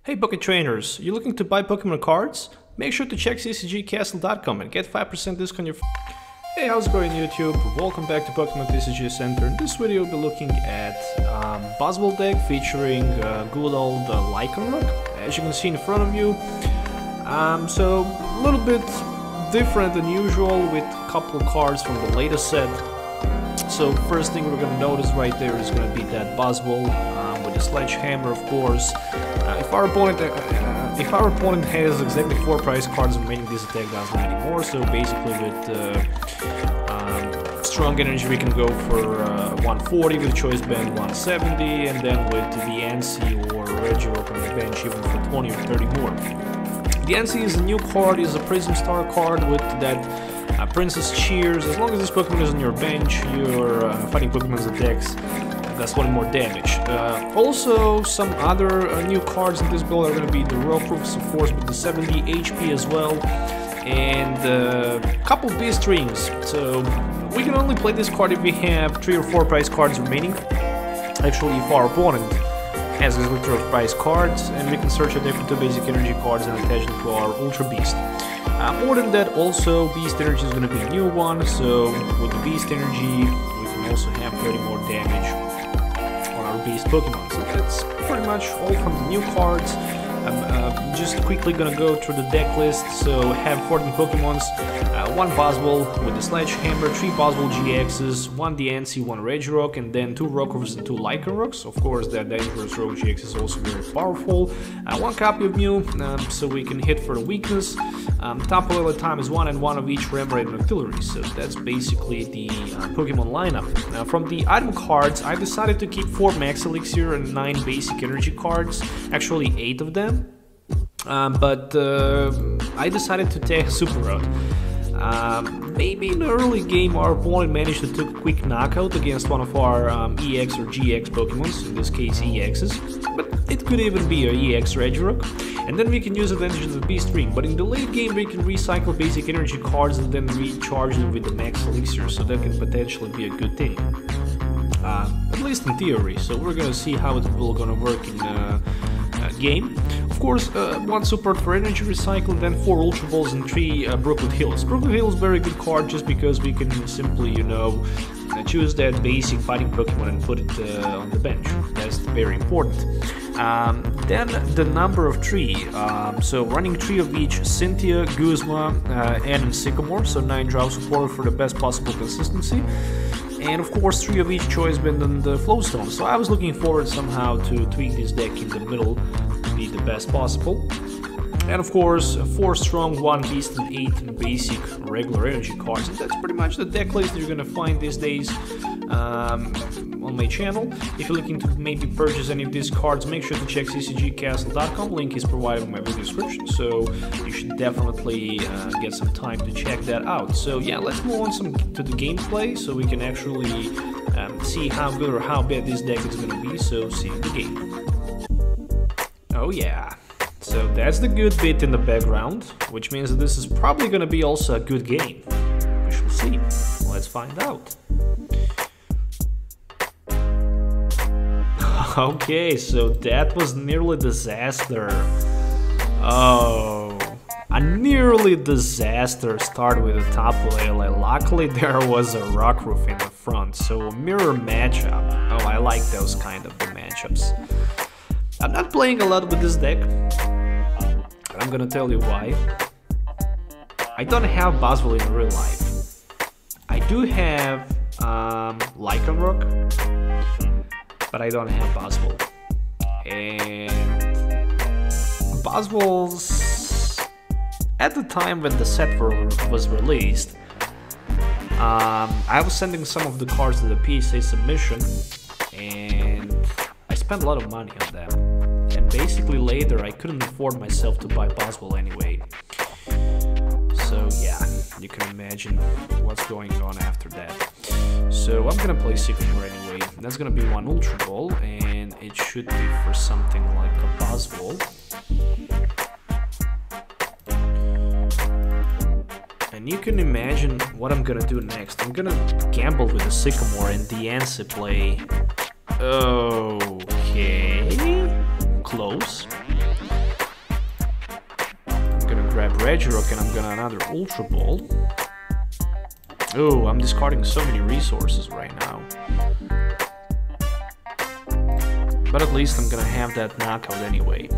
Hey Pocket Trainers, you looking to buy Pokemon cards? Make sure to check ccgcastle.com and get 5% discount on your Hey, how's it going YouTube? Welcome back to Pokemon TCG Center. In this video we'll be looking at Buzzwole deck featuring good old Lycanroc, as you can see in front of you. So a little bit different than usual with a couple of cards from the latest set. So first thing we're gonna notice right there is gonna be that Buzzwole with a sledgehammer, of course. If our opponent has exactly 4 prize cards remaining, this attack doesn't anymore. So basically with strong energy we can go for 140, with choice band 170, and then with the Diancie or Regirock on the bench even for 20 or 30 more. Diancie is a new card, is a Prism Star card with that Princess Cheers. As long as this Pokemon is on your bench, you're fighting Pokemon's attacks. That's 1 more damage. Also, some other new cards in this build are going to be the Rockruffs, of course, with the 70 HP as well, and a couple of beast rings. So we can only play this card if we have 3 or 4 prize cards remaining. Actually, if our opponent has a liter of prize cards, and we can search a deck for 2 basic energy cards and attach them to our Ultra Beast. More than that, also Beast Energy is going to be a new one. So with the Beast Energy, we can also have 30 more damage on our Beast Pokemon. So that's pretty much all from the new cards. I'm just quickly gonna go through the deck list. So have 14 Pokemons, 1 Buzzwole with the Sledgehammer, 3 Buzzwole GXs, 1 Diancie, 1 Regirock, and then 2 Rockruffs and 2 Lycanrocs. Of course, that dangerous Rogue GX is also very powerful. 1 copy of Mew, so we can hit for the weakness. Top level time is 1 and 1 of each Remoraid and Artillery. So that's basically the Pokemon lineup. Now, from the item cards, I decided to keep 4 Max Elixir and 9 basic energy cards. Actually, 8 of them. But I decided to take Super Road. Maybe in the early game our opponent managed to take a quick knockout against one of our EX or GX Pokemons, in this case EXs, but it could even be a EX Regirock, and then we can use advantage of the Beast Ring. But in the late game we can recycle basic energy cards and then recharge them with the Max Elixir, so that can potentially be a good thing. At least in theory, so we're gonna see how it will gonna work in game. Of course, 1 support for energy recycle, then 4 Ultra Balls and 3 Brookwood Hills. Brookwood Hills is a very good card just because we can simply, you know, choose that basic fighting Pokemon and put it on the bench. That's very important. Then the number of 3. So running 3 of each Cynthia, Guzma, and Sycamore. So 9 draw support for the best possible consistency. And of course 3 of each choice band and the Flowstone. So I was looking forward somehow to tweak this deck in the middle to be the best possible. And of course 4 strong, 1 beast and 8 basic regular energy cards. And that's pretty much the deck list you're gonna find these days on my channel. If you're looking to maybe purchase any of these cards, make sure to check ccgcastle.com. Link is provided in my video description, so you should definitely get some time to check that out. So yeah, let's move on to the gameplay so we can actually see how good or how bad this deck is going to be. So see you in the game. Oh yeah, so that's the good bit in the background, which means that this is probably going to be also a good game. We shall see. Let's find out. Okay, so that was nearly disaster. Oh, a nearly disaster start with the top layer. Luckily there was a Rockruff in the front, so a mirror matchup. Oh, I like those kind of matchups. I'm not playing a lot with this deck. I'm gonna tell you why. I don't have Buzzwole in real life. I do have Lycanroc, but I don't have Buzzwole. And Buzzwole's, at the time when the set was released, I was sending some of the cards to the PSA submission, and I spent a lot of money on them. And basically later I couldn't afford myself to buy Buzzwole anyway. So yeah, you can imagine what's going on after that. So I'm gonna play Sycamore anyway. That's gonna be 1 Ultra Ball, and it should be for something like a Buzzwole. And you can imagine what I'm gonna do next. I'm gonna gamble with the Sycamore and Diancie play. Okay, close. grab Regirock and I'm gonna another Ultra Ball. Oh, I'm discarding so many resources right now. But at least I'm gonna have that knockout anyway.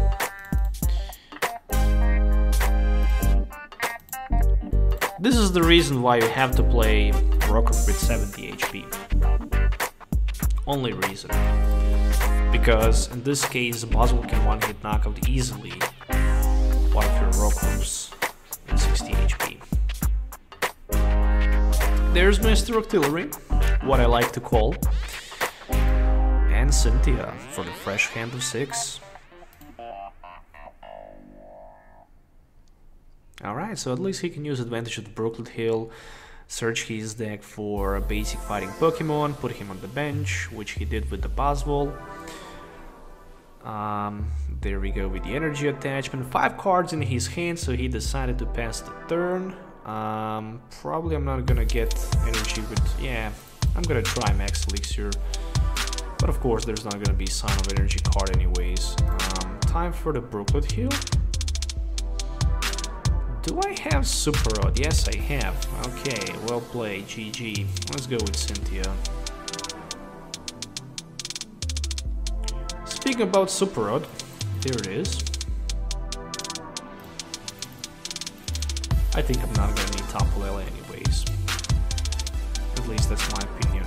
This is the reason why you have to play Rocker with 70 HP. Only reason. Because in this case, Buzzwole can one-hit knockout easily one of your Rockers with 60 HP. There's Mr. Artillery, what I like to call. And Cynthia for the fresh hand of 6. Alright, so at least he can use advantage of the Brooklet Hill, search his deck for a basic fighting Pokemon, put him on the bench, which he did with the Buzzwole. There we go with the energy attachment. 5 cards in his hand, so he decided to pass the turn. Probably I'm not gonna get energy with... yeah, I'm gonna try Max Elixir. But of course there's not gonna be sign of energy card anyways. Time for the Brooklet Hill. Do I have Super Rod? Yes, I have. Okay, well played, GG. Let's go with Cynthia. Speaking about Super Rod, here it is. I think I'm not gonna need Tapu Lele anyways. At least that's my opinion.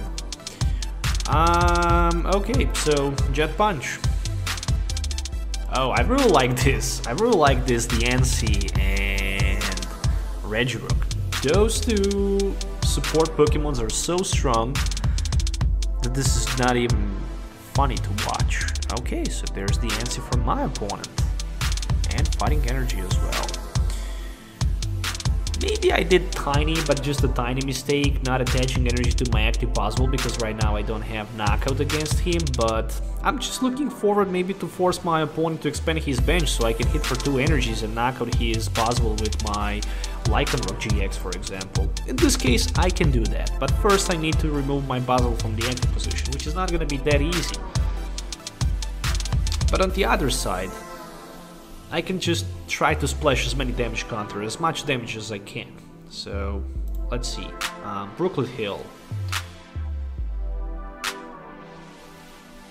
Okay, so Jet Punch. Oh, I really like this. I really like this Diancie and Regirock. Those two support Pokemons are so strong that this is not even funny to watch. Okay, so there's Diancie from my opponent. And Fighting Energy as well. Maybe I did tiny, but just a tiny mistake, not attaching energy to my active Buzzwole, because right now I don't have knockout against him, but I'm just looking forward maybe to force my opponent to expand his bench so I can hit for 2 energies and knock out his Buzzwole with my Lycanroc GX, for example. In this case, I can do that, but first I need to remove my Buzzwole from the active position, which is not gonna be that easy. But on the other side, I can just try to splash as many damage counter, as much damage as I can. So, let's see. Brooklet Hill.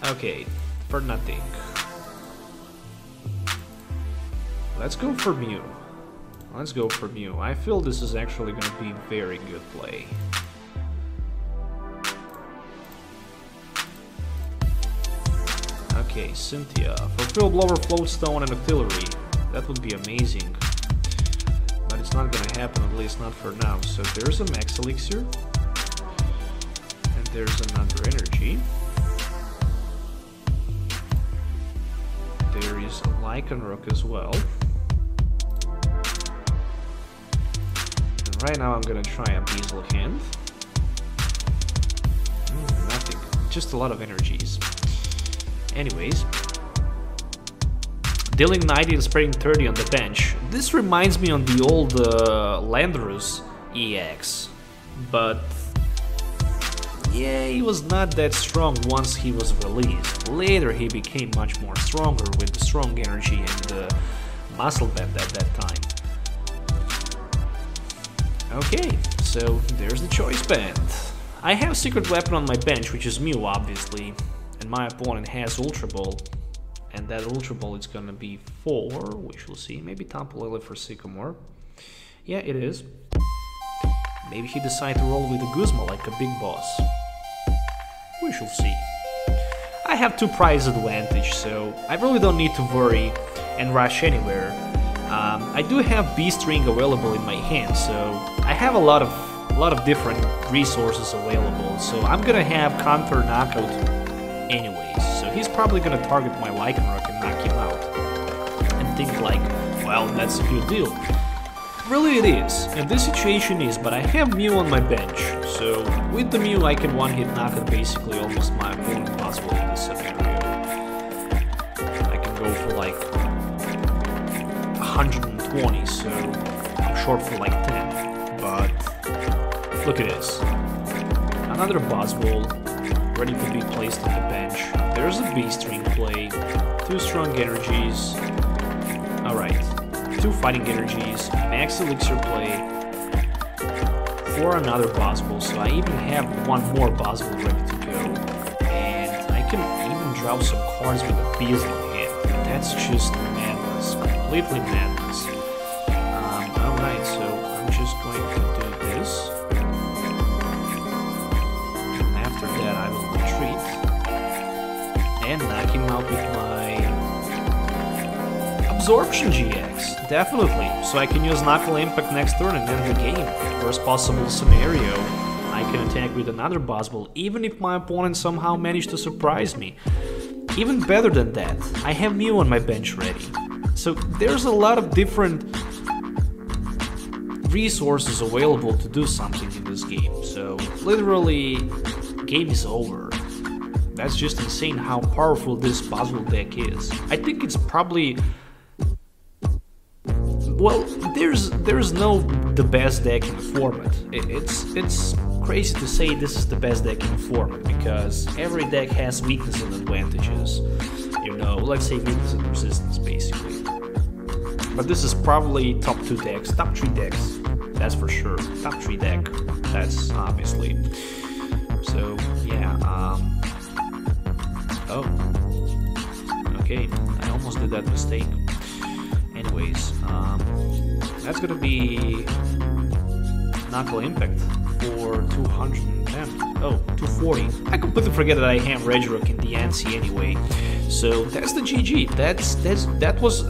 Okay, for nothing. Let's go for Mew. Let's go for Mew. I feel this is actually going to be very good play. Okay, Cynthia. Fulfill Blower, Floatstone, and Artillery. That would be amazing. But it's not gonna happen, at least not for now. So there's a Max Elixir. And there's another energy. There is a Lycanroc as well. And right now I'm gonna try a Beazle Hand. Nothing. Just a lot of energies. Anyways, dealing 90 and spreading 30 on the bench. This reminds me on the old Landorus EX, but yeah, he was not that strong once he was released. Later he became much more stronger with the strong energy and the muscle band at that time. Okay, so there's the choice band. I have Secret Weapon on my bench, which is Mew obviously. And my opponent has Ultra Ball, and that Ultra Ball is gonna be 4, we shall see. Maybe Tapu Lele for Sycamore. Yeah, it is. Maybe he decided to roll with a Guzma like a big boss. We shall see. I have 2 prize advantage, so I really don't need to worry and rush anywhere. I do have Beast Ring available in my hand, so I have a lot of different resources available. So I'm gonna have counter knockout anyways, so he's probably gonna target my Lycanroc and knock him out. And think like, well, that's a good deal. Really it is, and this situation is, but I have Mew on my bench, so with the Mew I can one-hit knock out basically almost my opponent possible in this scenario. I can go for like 120, so I'm short for like 10, but look at this. Another Buzzwole, ready to be placed on the bench. There's a Beast Ring play, 2 strong energies. Alright, 2 fighting energies, max elixir play for another Buzzwole, so I even have one more Buzzwole ready to go, and I can even draw some cards with a beast in hand. That's just madness, completely madness. Alright, so I'm just going to do this, and after that I will retreat and knock him out with my Absorption GX, definitely, so I can use Knuckle Impact next turn and end the game. Worst possible scenario, I can attack with another Buzzwole, even if my opponent somehow managed to surprise me. Even better than that, I have Mew on my bench ready. So there's a lot of different resources available to do something in this game, so literally, game is over. That's just insane how powerful this Buzzwole deck is. I think it's probably... Well, there's no the best deck in the format. It's crazy to say this is the best deck in the format, because every deck has weaknesses and advantages. You know, let's say weakness and resistance, basically. But this is probably top 2 decks, top 3 decks, that's for sure. Top 3 deck, that's obviously. So, yeah, oh. Okay, I almost did that mistake. Anyways, that's gonna be Knuckle Impact for 210. Oh, 240. I completely forget that I have Regirock and Diancie anyway. So that's the GG. That was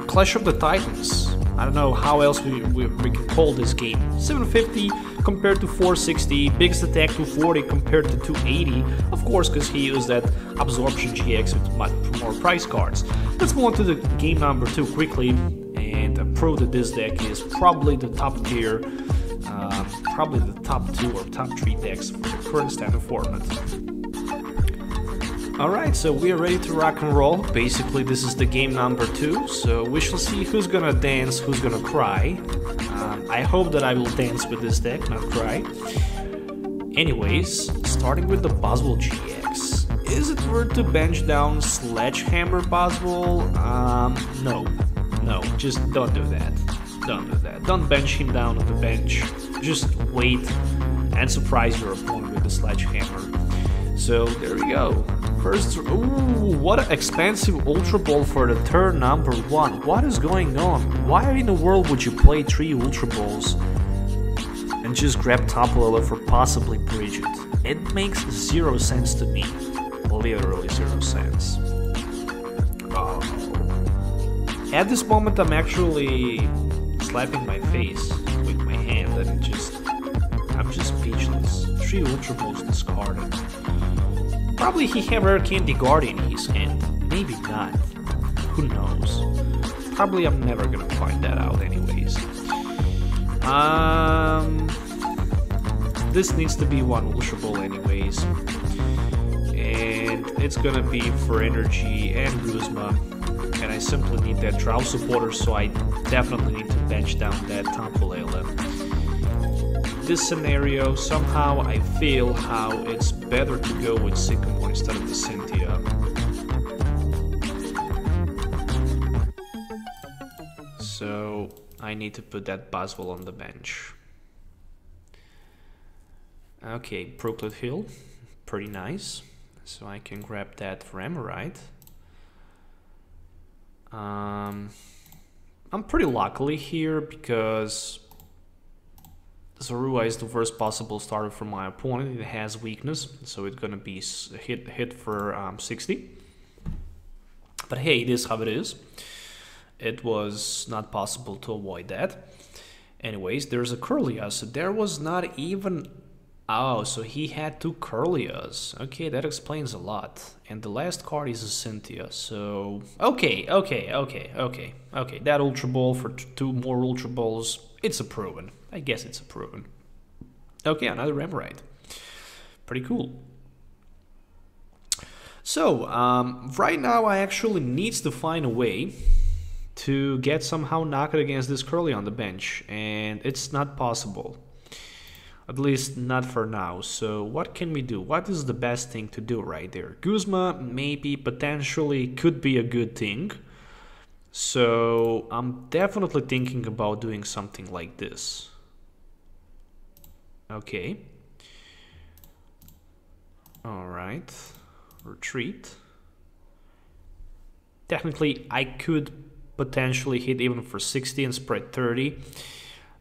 Clash of the Titans. I don't know how else we can call this game. 750 compared to 460, biggest attack 240 compared to 280, of course, because he used that Absorption GX with much more price cards. Let's move on to the game number 2 quickly and prove that this deck is probably the top tier, probably the top 2 or top 3 decks for the current standard format. Alright, so we are ready to rock and roll. Basically, this is the game number 2, so we shall see who's gonna dance, who's gonna cry. I hope that I will dance with this deck, not cry. Anyways, starting with the Buzzwole GX. Is it worth to bench down Sledgehammer Buzzwole? No, just don't do that. Don't do that. Don't bench him down on the bench. Just wait and surprise your opponent with the Sledgehammer. So, there we go. First, ooh, what an expensive Ultra Ball for the turn number 1. What is going on? Why in the world would you play 3 Ultra Balls and just grab Topalola for possibly Bridget? It makes 0 sense to me. Literally 0 sense. Oh. At this moment, I'm actually slapping my face with my hand and I'm just speechless. 3 Ultra Balls discarded. Probably he have Rare Candy Guardian in his hand. Maybe not. Who knows? Probably I'm never gonna find that out anyways. This needs to be 1 Ultra Ball anyways. And it's gonna be for Energy and Guzma. And I simply need that draw supporter, so I definitely need to bench down that Tampalele. This scenario, somehow I feel how it's better to go with Sycamore instead of the Cynthia. So I need to put that Buzzwole on the bench. Okay, Proclid Hill, pretty nice. So I can grab that for Emerite. I'm pretty lucky here because Zorua is the worst possible starter for my opponent. It has weakness, so it's gonna be hit for 60. But hey, it is how it is. It was not possible to avoid that. Anyways, there's a Curlia, so there was not even... Oh, so he had 2 Curlias. Okay, that explains a lot. And the last card is a Cynthia, so... Okay. That Ultra Ball for 2 more Ultra Balls, it's a proven. I guess it's a proven. Okay, another Emerite. Pretty cool. So, right now I actually need to find a way to get somehow knocked against this Curly on the bench, and it's not possible. At least not for now. So what can we do? What is the best thing to do right there? Guzma maybe potentially could be a good thing. So I'm definitely thinking about doing something like this. Okay. All right. Retreat. Technically, I could potentially hit even for 60 and spread 30.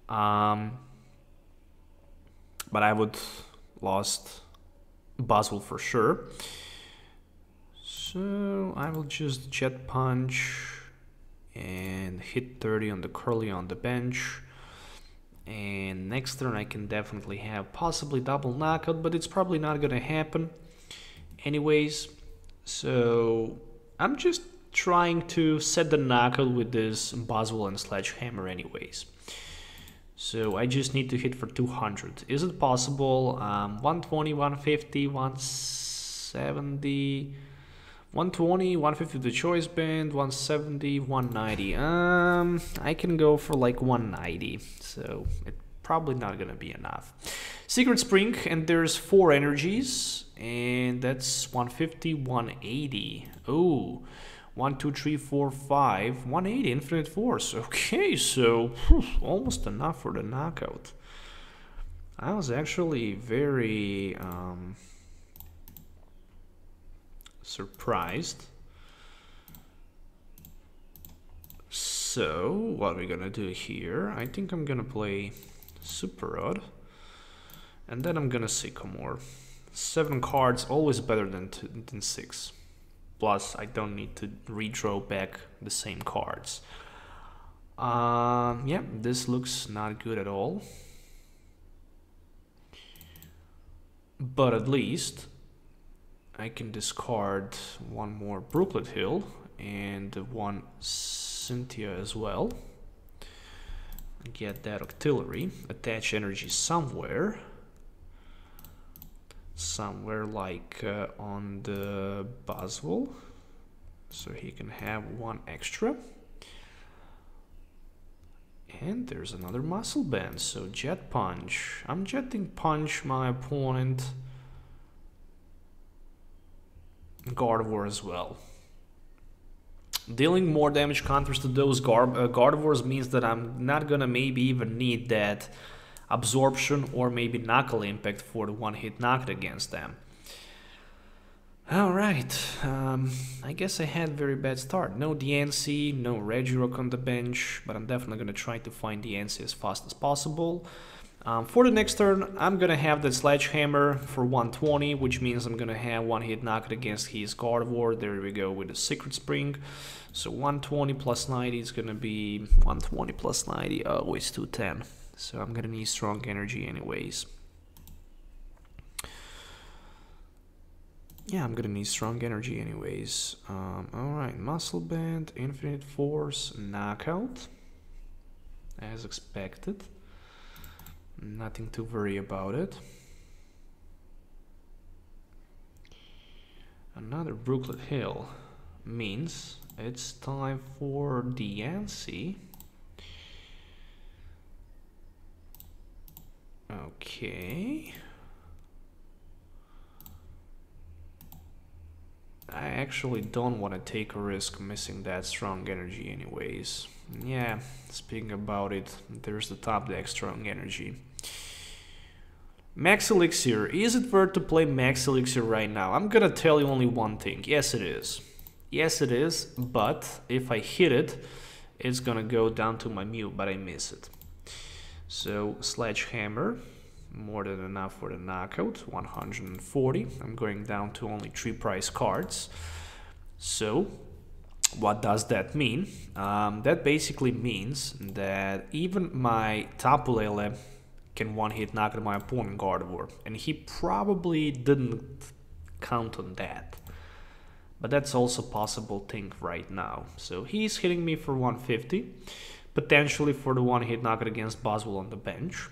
But I would lost Buzzwole for sure. So I will just jet punch and hit 30 on the curly on the bench. And next turn I can definitely have possibly double knockout, but it's probably not gonna happen anyways. So I'm just trying to set the knockout with this Buzzwole and Sledgehammer anyways. So I just need to hit for 200. Is it possible? 120, 150, 170, 120, 150 the choice band, 170, 190. I can go for like 190. So it's probably not gonna be enough. Secret Spring, and there's 4 energies, and that's 150, 180. Oh. 1, 2, 3, 4, 5, 180 infinite force. Okay, so almost enough for the knockout. I was actually very surprised. So what are we gonna do here? I think I'm gonna play Super Rod, and then I'm gonna Sycamore. 7 cards, always better than 6. Plus, I don't need to redraw back the same cards. Yeah, this looks not good at all. But at least I can discard 1 more Brooklet Hill and 1 Cynthia as well. Get that auxiliary, attach energy somewhere. Somewhere like on the Buzzwole, so he can have 1 extra. And there's another muscle band, so jet punch. I'm jetting punch my opponent. Gardevoir as well. Dealing more damage counters to those Gardevoirs means that I'm not gonna maybe even need that absorption or maybe knuckle impact for the 1-hit knockout against them. Alright, I guess I had a very bad start. No Diancie, no Regirock on the bench, but I'm definitely going to try to find Diancie as fast as possible. For the next turn, I'm going to have that Sledgehammer for 120, which means I'm going to have 1-hit knockout against his Gardevoir. There we go with the Secret Spring. So 120 plus 90 is going to be 120 plus 90, oh, it's 210. So I'm gonna need strong energy anyways. Yeah, I'm gonna need strong energy anyways. Alright, Muscle Band, Infinite Force, Knockout. As expected. Nothing to worry about it. Another Brooklet Hill means it's time for Diancie. Okay. I actually don't want to take a risk missing that strong energy anyways. Yeah, speaking about it, there's the top deck strong energy. Max Elixir. Is it worth to play Max Elixir right now? I'm gonna tell you only one thing. Yes, it is. Yes, it is, but if I hit it, it's gonna go down to my Mew, but I miss it. So Sledgehammer, more than enough for the knockout, 140. I'm going down to only 3 prize cards. So what does that mean? That basically means that even my Tapu Lele can 1-hit knock out my opponent Gardevoir, and he probably didn't count on that. But that's also a possible thing right now. So he's hitting me for 150. Potentially for the 1-hit knockout against Buzzwole on the bench.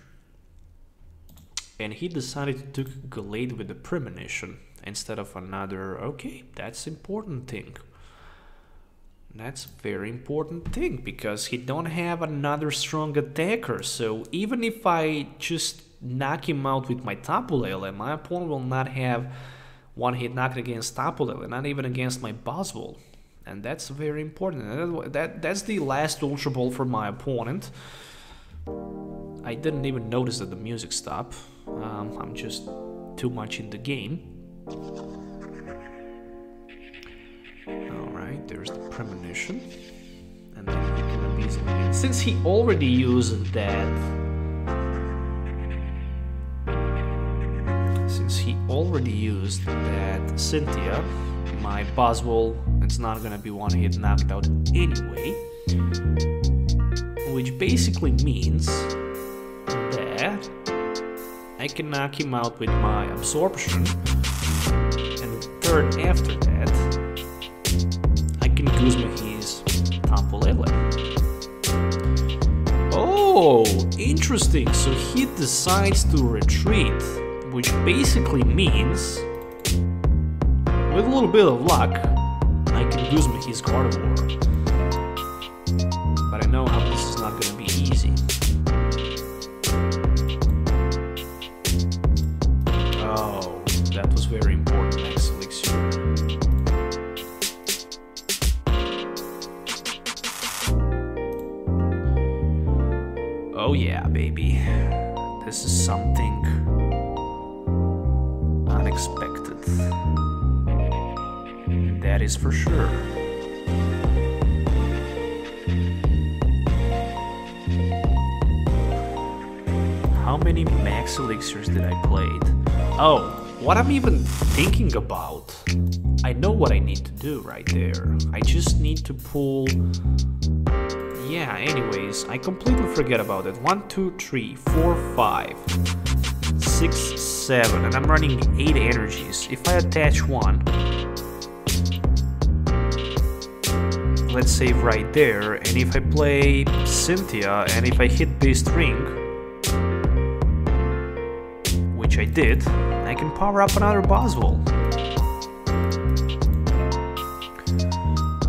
And he decided to take Gallade with the Premonition instead of another. Okay, that's important thing. That's a very important thing because he don't have another strong attacker. So even if I just knock him out with my Tapu Lele, my opponent will not have 1-hit knockout against Tapu Lele, not even against my Buzzwole. and that's very important. That's the last Ultra Ball for my opponent. I didn't even notice that the music stopped. I'm just too much in the game. Alright, there's the premonition. And then he can easily... Since he already used that... Cynthia, my Buzzwole, it's not gonna be one hit knocked out anyway. Which basically means that I can knock him out with my absorption, and the turn after that I can Guzma his Tampolele. Oh, interesting, so he decides to retreat, which basically means, with a little bit of luck, I can Guzma his Gardevoir. But I know how this is not gonna be easy. Oh, that was very important, Max Elixir. Oh yeah, baby. This is something unexpected. That is for sure. How many Max Elixirs did I play? Oh, what I'm even thinking about. I know what I need to do right there. I just need to pull... Yeah, anyways, I completely forget about it. 1, 2, 3, 4, 5, 6, 7, and I'm running 8 energies. If I attach one, let's save right there, and if I play Cynthia, and if I hit Beast Ring, which I did, I can power up another Buzzwole.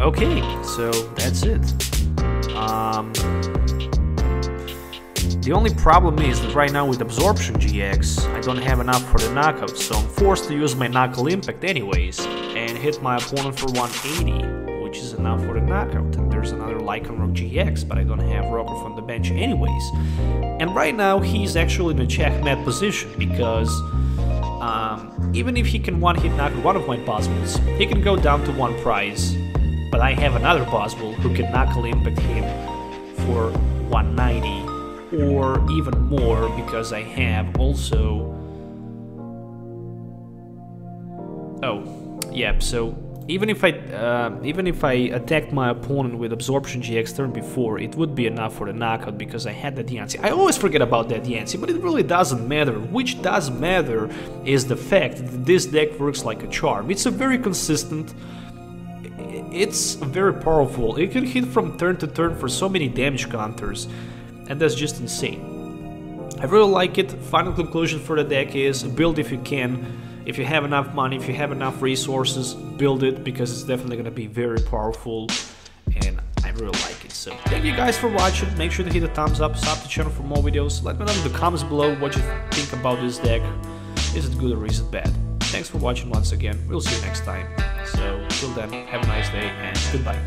Okay, so that's it. The only problem is that right now with Absorption GX, I don't have enough for the knockout, so I'm forced to use my Knuckle Impact anyways, and hit my opponent for 180, which is enough for the knockout. And there's another Lycanroc GX, but I don't have Rocker from the bench anyways. And right now he's actually in a checkmate position, because even if he can one-hit knock one of my Buzzwoles, he can go down to 1 prize, but I have another Buzzwole who can Knuckle Impact him for 190 or even more, because I have also... Oh, yeah, so even if I attacked my opponent with Absorption GX turn before, it would be enough for the knockout because I had the Diancie. I always forget about that Diancie, but it really doesn't matter. Which does matter is the fact that this deck works like a charm. It's a very consistent, it's very powerful. It can hit from turn to turn for so many damage counters, and that's just insane. I really like it. Final conclusion for the deck is build if you can. If you have enough money, if you have enough resources, build it, because it's definitely going to be very powerful, and I really like it. So thank you guys for watching. Make sure to hit the thumbs up, sub the channel for more videos. Let me know in the comments below what you think about this deck. Is it good or is it bad? Thanks for watching once again. We'll see you next time. So till then, have a nice day and goodbye.